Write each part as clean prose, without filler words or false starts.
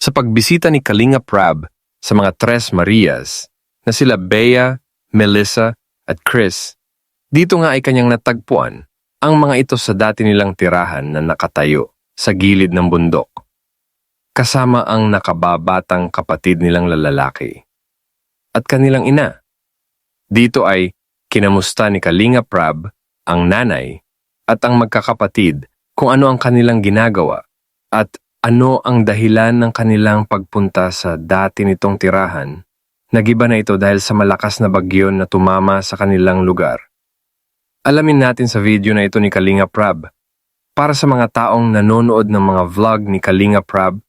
Sa pagbisita ni Kalinga Prab sa mga Tres Marias na sila Bea, Melissa at Chris, dito nga ay kanyang natagpuan ang mga ito sa dati nilang tirahan na nakatayo sa gilid ng bundok, kasama ang nakababatang kapatid nilang lalaki at kanilang ina. Dito ay kinamusta ni Kalinga Prab ang nanay at ang magkakapatid kung ano ang kanilang ginagawa at ano ang dahilan ng kanilang pagpunta sa dati nitong tirahan. Nagiba na ito dahil sa malakas na bagyo na tumama sa kanilang lugar. Alamin natin sa video na ito ni Kalinga Prab. Para sa mga taong nanonood ng mga vlog ni Kalinga Prab,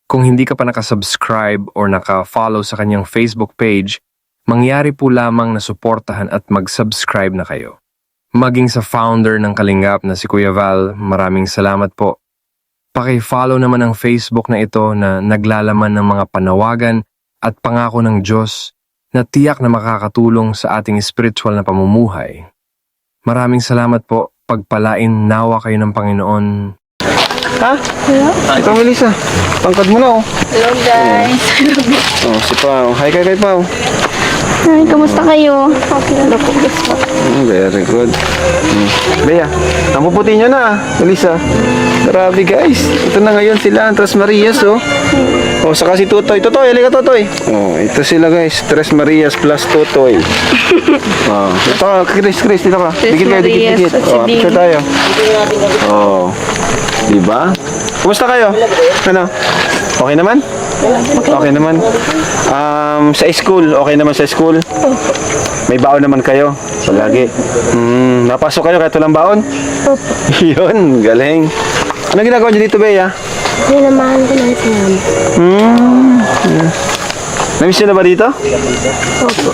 kung hindi ka pa nakasubscribe or naka-follow sa kanyang Facebook page, mangyari po lamang na suportahan at mag-subscribe na kayo. Maging sa founder ng Kalingap na si Kuya Val, maraming salamat po. Paki-follow naman ang Facebook na ito na naglalaman ng mga panawagan at pangako ng Diyos na tiyak na makakatulong sa ating spiritual na pamumuhay. Maraming salamat po. Pagpalain nawa kayo ng Panginoon. Ha? Hello? Ikaw, Melissa. Tangkad mo na, oh. Hello guys. Oh, si Pao. Hi, kay Pao. Hi, kamusta kayo? Okay lang po. Very good. Bea, ang puputi nyo na, Melissa. Grabe, guys. Ito na ngayon sila, ang Tres Marias, oh. Oh, saka si Tutoy. Tutoy, halika, Tutoy. Oh, ito sila, guys. Tres Marias plus Tutoy. Oh, ito, Chris, dito ka. Tres Marias at si Oh, Ding. picture tayo. Oh, diba? Kumusta kayo? Ano? Okay naman? Okay naman. Sa school, okay naman sa school? May baon naman kayo? Palagi. Napasok kayo kahit walang baon? Yun, galing. Ano ginagawa niyo dito, Bea? Sinamahan ko ng sinama. Namiss niyo na ba dito? Opo.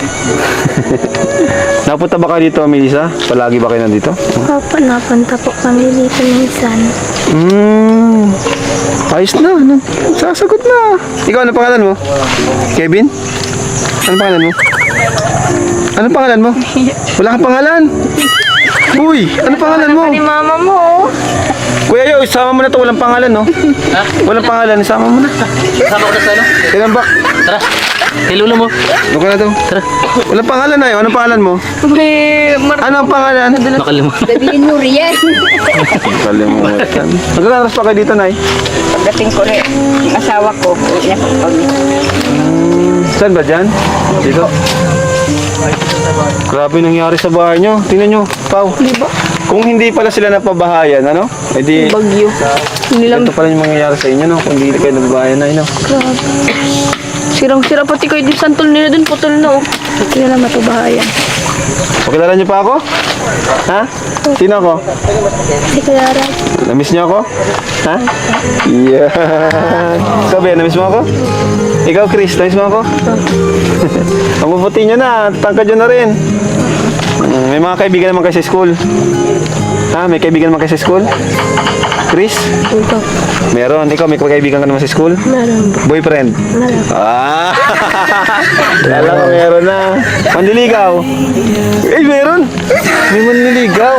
Napunta ba kayo dito, Melissa? Palagi ba kayo nandito? Opo, napunta po kami dito minsan. Ayos na. Sasagot na. Ikaw, ano pangalan mo? Kevin? Ano pangalan mo? Ano pangalan mo? Wala kang pangalan? Uy, ano pangalan mo? Ni mama mo. Kuya Yo, isama mo na to. Walang pangalan, no? Ha? Walang pangalan. Isama mo na. Sama ko na sa ano? Kailan ba? Tara. Kay lolo mo. Ano ka na to? Tara. Walang pangalan na yun. Anong pangalan mo? May Ano ang pangalan? Nakalimutan. Sabihin mo riyan. Kalimutan. Magkakaras pa kayo dito, Nay? Pagdating ko rin, yung asawa ko, uwi na pag Saan ba dyan? Dito? Grabe nangyari sa bahay nyo. Tingnan nyo, Pao. Diba? Kung hindi pala sila napabahayan, ano? E di, Bagyo. ito pala yung mangyayari sa inyo, no? Kung hindi kayo nagbahayan na, no? Grabe. Sirang-sira pati kayo di santol nila dun. Putol na oh. Hindi na matubahayan. Pakilala nyo pa ako? Ha? Sino ako? Si Clara. Namiss nyo ako? Ha? Yeah. Ikaw, Ben, namiss mo ako? Ikaw, Chris, namiss mo ako? Ang puputi nyo na, tangkad nyo na rin. May mga kaibigan naman kayo sa school. Ha? May kaibigan naman kayo sa school? Chris? Ito. Meron. Ikaw, may kaibigan ka naman sa school? Meron. Boyfriend? Meron. Ah! Kala ko meron na. Manliligaw? Eh, meron. May manliligaw.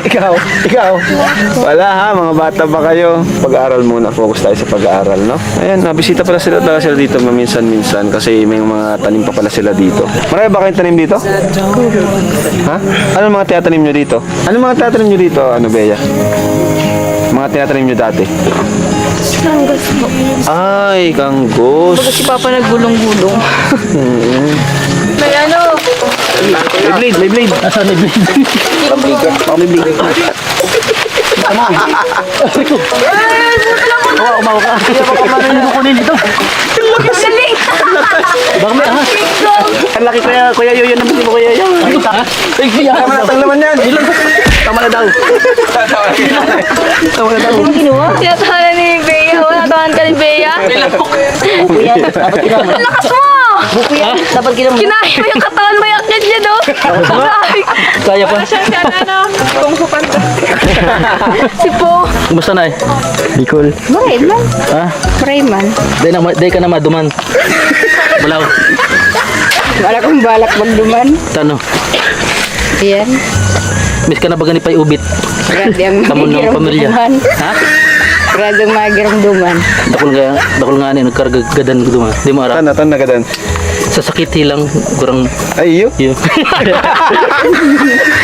Ikaw. Wala ha, mga bata pa kayo. Pag-aaral muna. Focus tayo sa pag-aaral, no? Ayan, nabisita pala sila dito minsan-minsan kasi may mga tanim pa pala sila dito. Marami ba kayong tanim dito? Ha? Ano mga tinatanim nyo dito? Ano mga tinatanim nyo dito, ano, Bea? Mga tinatanim nyo dati? Langgas po. Ay, kanggos. Pagka si Papa naggulong-gulong. May ano? May blade. Nasaan may blade? May blade. Umawa ka. Ano ko kunin ito? Galing! Baka may ahas. Ang laki kuya Yoyo naman si kuya Yoyo. Ay, kuya. Tama na, tang laman yan. Tama na daw. Ano ginawa? Tinatahanan ni Bea. Wala tahan ka ni Bea. Kuya, dapat kinama. Ang lakas mo! Ha? dapat kinam Kinahin mo yung katawan mo yung niya, no? Grabe. Kaya pa. Siyang si ano, kung kupanta. Si Po. Kumusta na eh? Bicol. Rayman. Ha? Rayman. Day ka na maduman. Balaw. Wala kong balak magduman. Tano. Ayan. Miss ka na ba ganipay ubit? Grabe ang Kamu ng mahirap pamilya. duman. Ha? Gradong mga giramduman. Dakol nga ni nagkarga gadan ko duman. Di mo ara. Tan na gadan. Sa sakit hilang kurang Ay, iyo. iyo.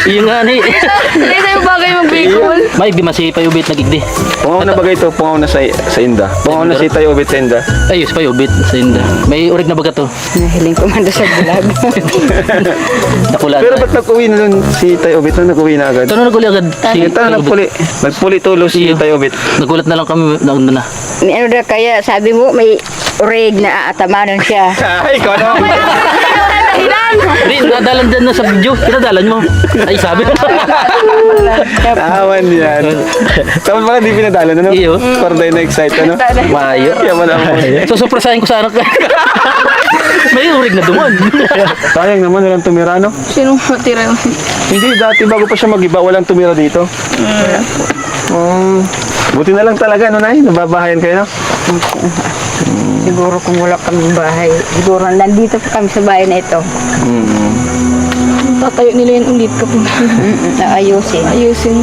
Iyo nga ni. Hindi tayo bagay mag-Bicol. May bimasi pa ubit nagigdi. Pungaw na bagay to, pungaw na sa inda. Pungaw na si tayo ubit sa inda. Ayos pa ubit sa inda. May urig na baga to. Nahiling ko man doon sa bulag. Nakula. Pero ba't nag-uwi na nun si tayo ubit na nag-uwi na agad? Tanong naguli agad. Ito na nagpuli. Nagpuli tulo si Iyo. tayo ubit. Nagulat na lang kami nauna na. May ano na kaya, sabi mo, may urig na aatamanan siya. Ay, ikaw na. Di, nadalan dyan na sa video. Pinadalan mo. Ay, sabi. Awan yan. Tapos baka di pinadala na, no? Iyo. Parday na excite, ano? Mayo. Kaya wala mo. So, surpresahin ko sana. May urig na duman. Sayang naman, walang tumira, no? Sinong matira yun? Hindi, dati bago pa siya mag-iba, walang tumira dito. Buti na lang talaga, no, Nay? Nababahayan kayo, no? Siguro kung wala kami bahay, siguro nandito pa kami sa bahay na ito. Tatayo nila yun ulit kapag Naayusin. ayusin.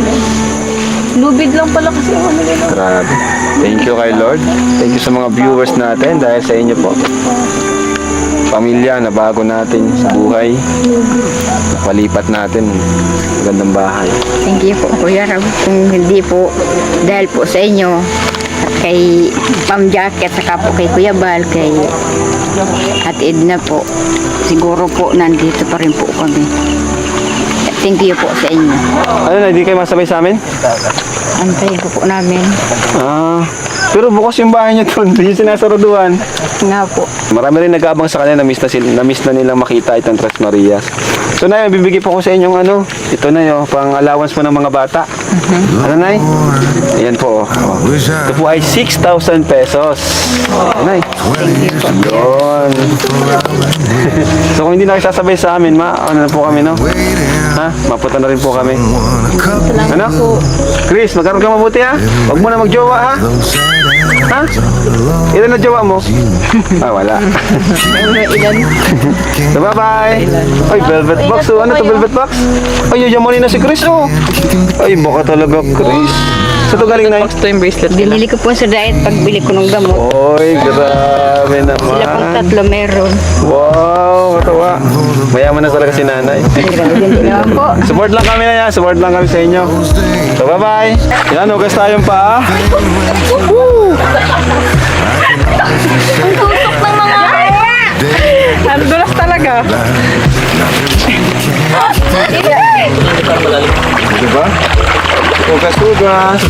Lubid lang pala kasi ang ano nila. Grabe. Thank you kay Lord. Thank you sa mga viewers natin dahil sa inyo po. Pamilya na bago natin sa buhay. Napalipat natin. Magandang bahay. Thank you po, Kuya Rab. Kung hindi po, dahil po sa inyo, at kay Ma'am Jackie at saka po kay Kuya Bal, kay Ate Edna po, siguro po nandito pa rin po kami. Thank you po sa inyo. Ano na, hindi kayo masabay sa amin? Antayin po namin. Pero bukas yung bahay niya doon. Yung sinasaraduhan. Nga po. Marami rin nag-aabang sa kanila. Na-miss na nilang makita itong Tres Marias. So, Nay, bibigay po ko sa inyong ano. Ito na yun, pang allowance po ng mga bata. Ano, Nay? Ayan po. Ito po ay 6,000 pesos. Nay. Yun. So, kung hindi na kayo sasabay sa amin, ano na po kami, no? Ha? Mapunta na rin po kami. Ano? Chris, magkaroon ka mabuti, ha? Huwag mo na magjowa, ha? Ha? Ilan na jowa mo? Wala. So, bye-bye. Ay, velvet box. Oh. Ano to, velvet box? Ay, yayaman na si Chris, oh. Ay, baka talaga, Chris. Sa to galing, Nay? Ito yung bracelet Binili ko po sa diet pagbili ko ng gamot. Oy, grabe Sila pong naman. tatlo meron. Wow, katawa. Mayaman na talaga si Nanay. Hindi naman po. Support lang kami na yan. Support lang kami sa inyo. So, bye-bye. Yan, hugas tayong pa. Ang dulas talaga. Diba? Hugas-hugas.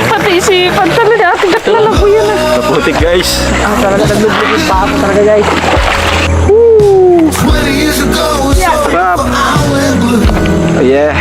Pati isipan talaga. Tigas na lang po yun. Kaputik, guys. Talaga naglulubid pa ako talaga guys. Stop. Oh, yeah.